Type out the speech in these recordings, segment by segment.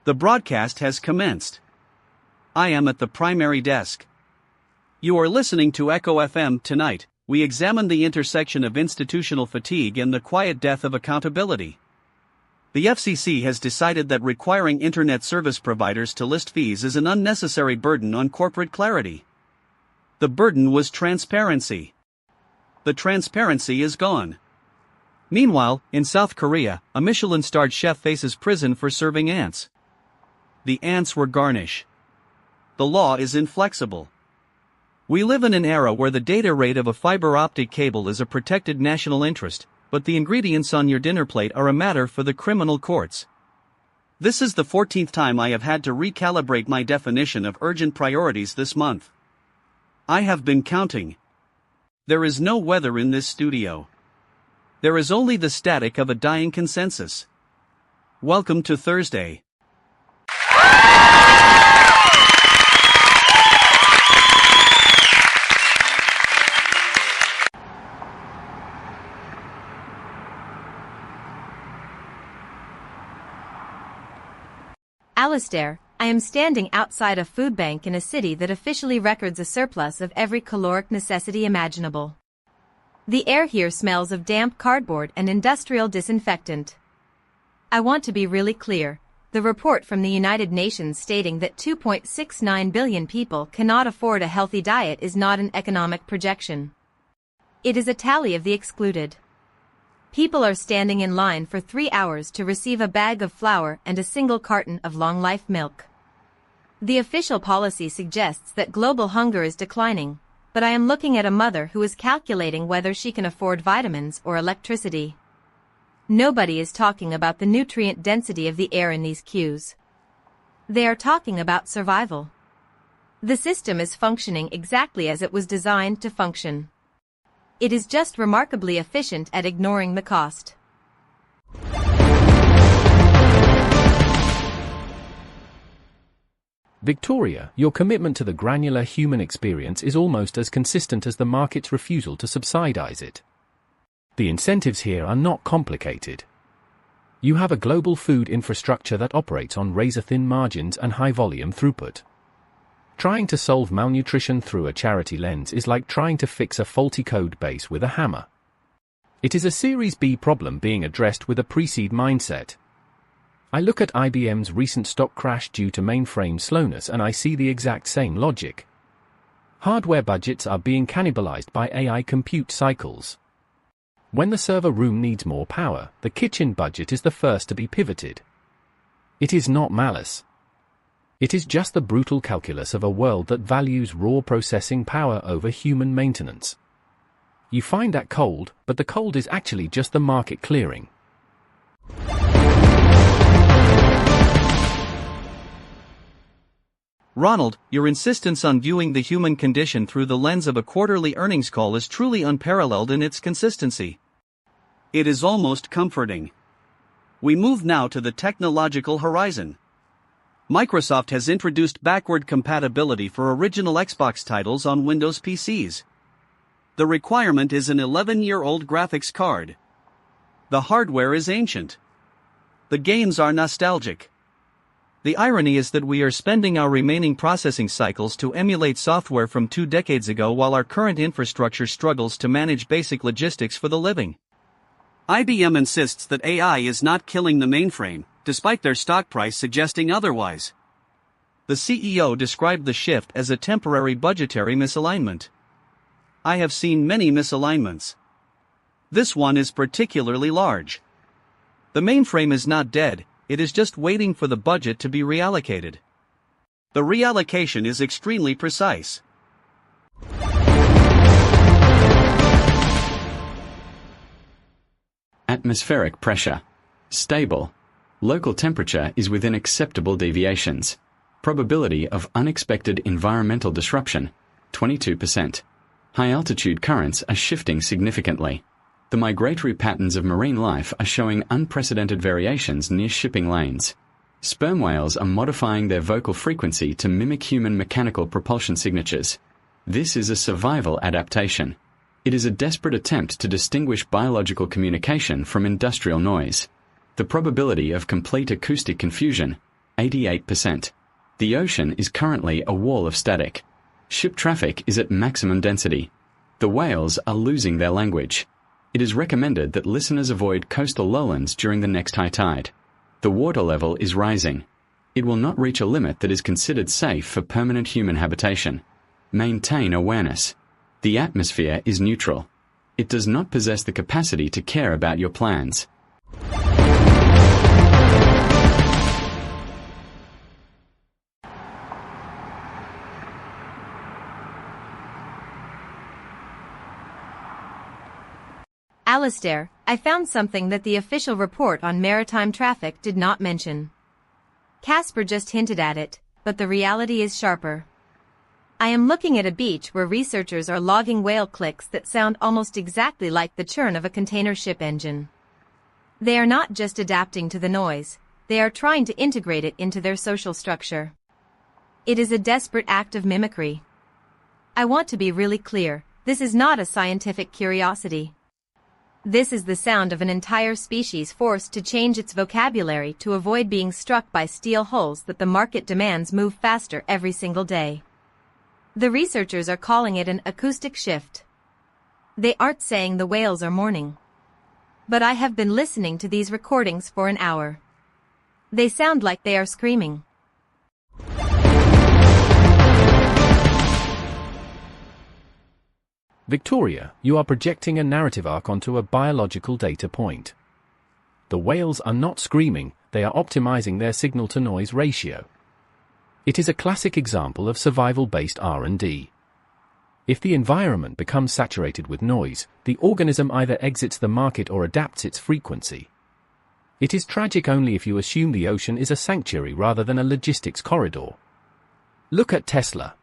The broadcast has commenced. I am at the primary desk. You are listening to Echo FM. Tonight, we examine the intersection of institutional fatigue and the quiet death of accountability. The FCC has decided that requiring internet service providers to list fees is an unnecessary burden on corporate clarity. The burden was transparency. The transparency is gone. Meanwhile, in South Korea, a Michelin-starred chef faces prison for serving ants. The ants were garnish. The law is inflexible. We live in an era where the data rate of a fiber optic cable is a protected national interest, but the ingredients on your dinner plate are a matter for the criminal courts. This is the 14th time I have had to recalibrate my definition of urgent priorities this month. I have been counting. There is no weather in this studio. There is only the static of a dying consensus. Welcome to Thursday. Alistair, I am standing outside a food bank in a city that officially records a surplus of every caloric necessity imaginable. The air here smells of damp cardboard and industrial disinfectant. I want to be really clear. The report from the United Nations stating that 2.69 billion people cannot afford a healthy diet is not an economic projection. It is a tally of the excluded. People are standing in line for 3 hours to receive a bag of flour and a single carton of long-life milk. The official policy suggests that global hunger is declining, but I am looking at a mother who is calculating whether she can afford vitamins or electricity. Nobody is talking about the nutrient density of the air in these queues. They are talking about survival. The system is functioning exactly as it was designed to function. It is just remarkably efficient at ignoring the cost. Victoria, your commitment to the granular human experience is almost as consistent as the market's refusal to subsidize it. The incentives here are not complicated. You have a global food infrastructure that operates on razor-thin margins and high-volume throughput. Trying to solve malnutrition through a charity lens is like trying to fix a faulty code base with a hammer. It is a Series B problem being addressed with a pre-seed mindset. I look at IBM's recent stock crash due to mainframe slowness and I see the exact same logic. Hardware budgets are being cannibalized by AI compute cycles. When the server room needs more power, the kitchen budget is the first to be pivoted. It is not malice. It is just the brutal calculus of a world that values raw processing power over human maintenance. You find that cold, but the cold is actually just the market clearing. Ronald, your insistence on viewing the human condition through the lens of a quarterly earnings call is truly unparalleled in its consistency. It is almost comforting. We move now to the technological horizon. Microsoft has introduced backward compatibility for original Xbox titles on Windows PCs. The requirement is an 11-year-old graphics card. The hardware is ancient. The games are nostalgic. The irony is that we are spending our remaining processing cycles to emulate software from 2 decades ago while our current infrastructure struggles to manage basic logistics for the living. IBM insists that AI is not killing the mainframe, despite their stock price suggesting otherwise. The CEO described the shift as a temporary budgetary misalignment. I have seen many misalignments. This one is particularly large. The mainframe is not dead, it is just waiting for the budget to be reallocated. The reallocation is extremely precise. Atmospheric pressure. Stable. Local temperature is within acceptable deviations. Probability of unexpected environmental disruption, 22%. High-altitude currents are shifting significantly. The migratory patterns of marine life are showing unprecedented variations near shipping lanes. Sperm whales are modifying their vocal frequency to mimic human mechanical propulsion signatures. This is a survival adaptation. It is a desperate attempt to distinguish biological communication from industrial noise. The probability of complete acoustic confusion, 88%. The ocean is currently a wall of static. Ship traffic is at maximum density. The whales are losing their language. It is recommended that listeners avoid coastal lowlands during the next high tide. The water level is rising. It will not reach a limit that is considered safe for permanent human habitation. Maintain awareness. The atmosphere is neutral. It does not possess the capacity to care about your plans. Alistair, I found something that the official report on maritime traffic did not mention. Casper just hinted at it, but the reality is sharper. I am looking at a beach where researchers are logging whale clicks that sound almost exactly like the churn of a container ship engine. They are not just adapting to the noise, they are trying to integrate it into their social structure. It is a desperate act of mimicry. I want to be really clear, this is not a scientific curiosity. This is the sound of an entire species forced to change its vocabulary to avoid being struck by steel hulls that the market demands move faster every single day. The researchers are calling it an acoustic shift. They aren't saying the whales are mourning. But I have been listening to these recordings for an hour. They sound like they are screaming. Victoria, you are projecting a narrative arc onto a biological data point. The whales are not screaming, they are optimizing their signal-to-noise ratio. It is a classic example of survival-based R&D. If the environment becomes saturated with noise, the organism either exits the market or adapts its frequency. It is tragic only if you assume the ocean is a sanctuary rather than a logistics corridor. Look at Tesla.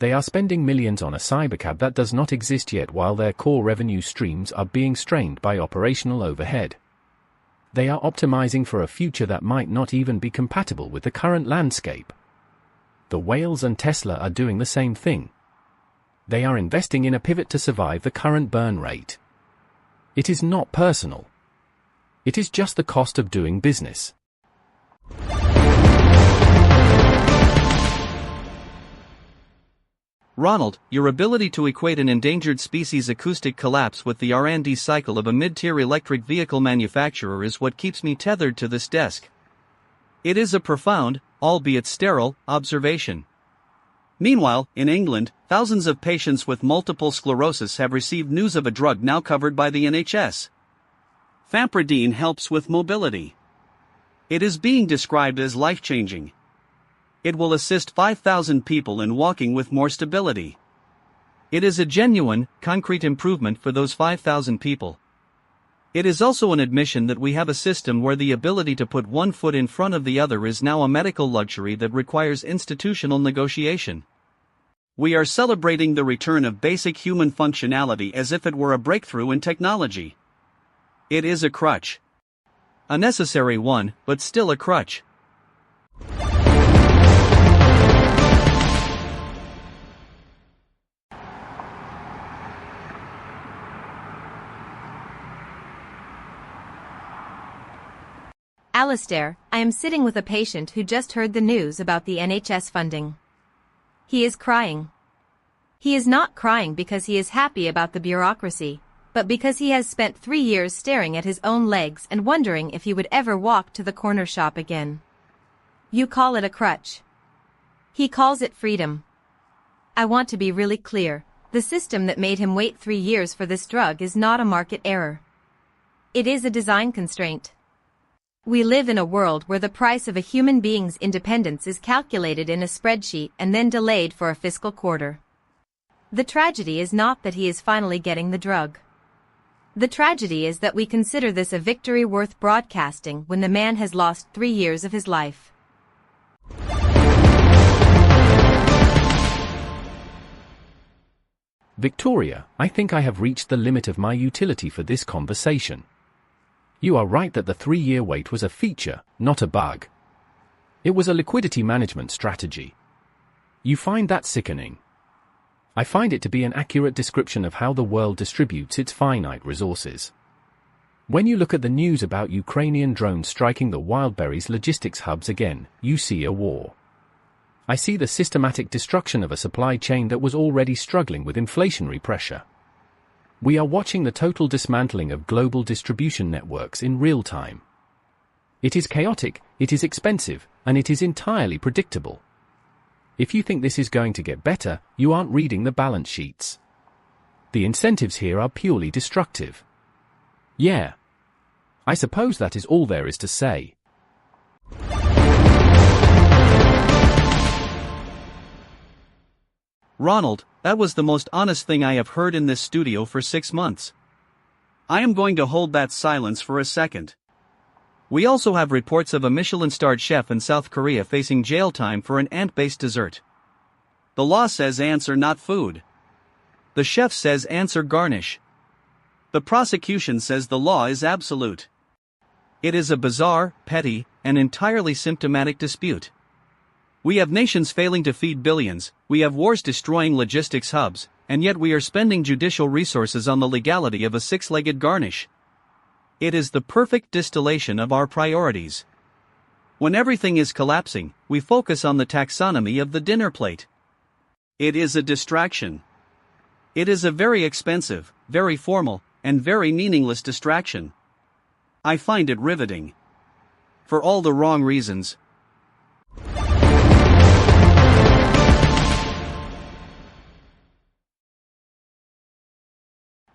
They are spending millions on a cybercab that does not exist yet while their core revenue streams are being strained by operational overhead. They are optimizing for a future that might not even be compatible with the current landscape. The whales and Tesla are doing the same thing. They are investing in a pivot to survive the current burn rate. It is not personal. It is just the cost of doing business. Ronald, your ability to equate an endangered species acoustic collapse with the R&D cycle of a mid-tier electric vehicle manufacturer is what keeps me tethered to this desk. It is a profound, albeit sterile, observation. Meanwhile, in England, thousands of patients with multiple sclerosis have received news of a drug now covered by the NHS. Fampridine helps with mobility. It is being described as life-changing. It will assist 5,000 people in walking with more stability. It is a genuine, concrete improvement for those 5,000 people. It is also an admission that we have a system where the ability to put one foot in front of the other is now a medical luxury that requires institutional negotiation. We are celebrating the return of basic human functionality as if it were a breakthrough in technology. It is a crutch. A necessary one, but still a crutch. Alistair, I am sitting with a patient who just heard the news about the NHS funding. He is crying. He is not crying because he is happy about the bureaucracy, but because he has spent 3 years staring at his own legs and wondering if he would ever walk to the corner shop again. You call it a crutch. He calls it freedom. I want to be really clear, the system that made him wait 3 years for this drug is not a market error. It is a design constraint. We live in a world where the price of a human being's independence is calculated in a spreadsheet and then delayed for a fiscal quarter. The tragedy is not that he is finally getting the drug. The tragedy is that we consider this a victory worth broadcasting when the man has lost 3 years of his life. Victoria, I think I have reached the limit of my utility for this conversation. You are right that the 3-year wait was a feature, not a bug. It was a liquidity management strategy. You find that sickening? I find it to be an accurate description of how the world distributes its finite resources. When you look at the news about Ukrainian drones striking the Wildberries logistics hubs again, you see a war. I see the systematic destruction of a supply chain that was already struggling with inflationary pressure. We are watching the total dismantling of global distribution networks in real time. It is chaotic, it is expensive, and it is entirely predictable. If you think this is going to get better, you aren't reading the balance sheets. The incentives here are purely destructive. Yeah. I suppose that is all there is to say. Ronald, that was the most honest thing I have heard in this studio for 6 months. I am going to hold that silence for a second. We also have reports of a Michelin-starred chef in South Korea facing jail time for an ant-based dessert. The law says ants are not food. The chef says ants are garnish. The prosecution says the law is absolute. It is a bizarre, petty, and entirely symptomatic dispute. We have nations failing to feed billions, we have wars destroying logistics hubs, and yet we are spending judicial resources on the legality of a six-legged garnish. It is the perfect distillation of our priorities. When everything is collapsing, we focus on the taxonomy of the dinner plate. It is a distraction. It is a very expensive, very formal, and very meaningless distraction. I find it riveting. For all the wrong reasons.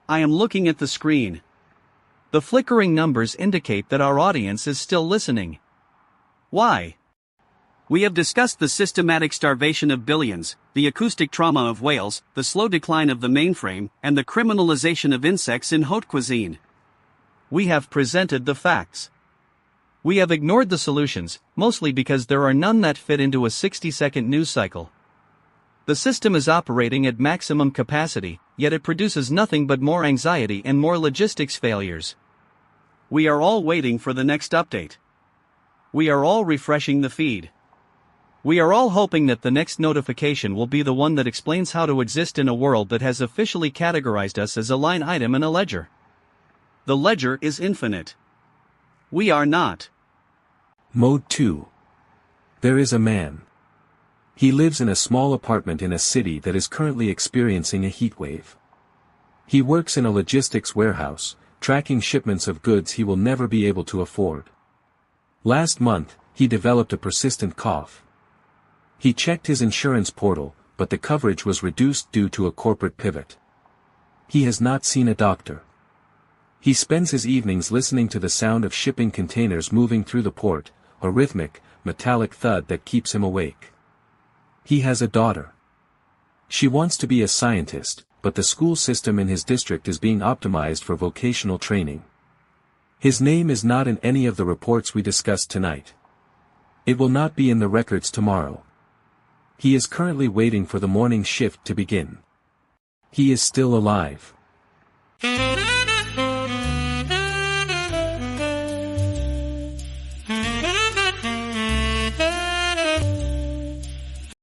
I am looking at the screen. The flickering numbers indicate that our audience is still listening. Why? We have discussed the systematic starvation of billions, the acoustic trauma of whales, the slow decline of the mainframe, and the criminalization of insects in haute cuisine. We have presented the facts. We have ignored the solutions, mostly because there are none that fit into a 60-second news cycle. The system is operating at maximum capacity, yet it produces nothing but more anxiety and more logistics failures. We are all waiting for the next update. We are all refreshing the feed. We are all hoping that the next notification will be the one that explains how to exist in a world that has officially categorized us as a line item in a ledger. The ledger is infinite. We are not. Mode 2. There is a man. He lives in a small apartment in a city that is currently experiencing a heat wave. He works in a logistics warehouse, tracking shipments of goods he will never be able to afford. Last month, he developed a persistent cough. He checked his insurance portal, but the coverage was reduced due to a corporate pivot. He has not seen a doctor. He spends his evenings listening to the sound of shipping containers moving through the port, a rhythmic, metallic thud that keeps him awake. He has a daughter. She wants to be a scientist, but the school system in his district is being optimized for vocational training. His name is not in any of the reports we discussed tonight. It will not be in the records tomorrow. He is currently waiting for the morning shift to begin. He is still alive.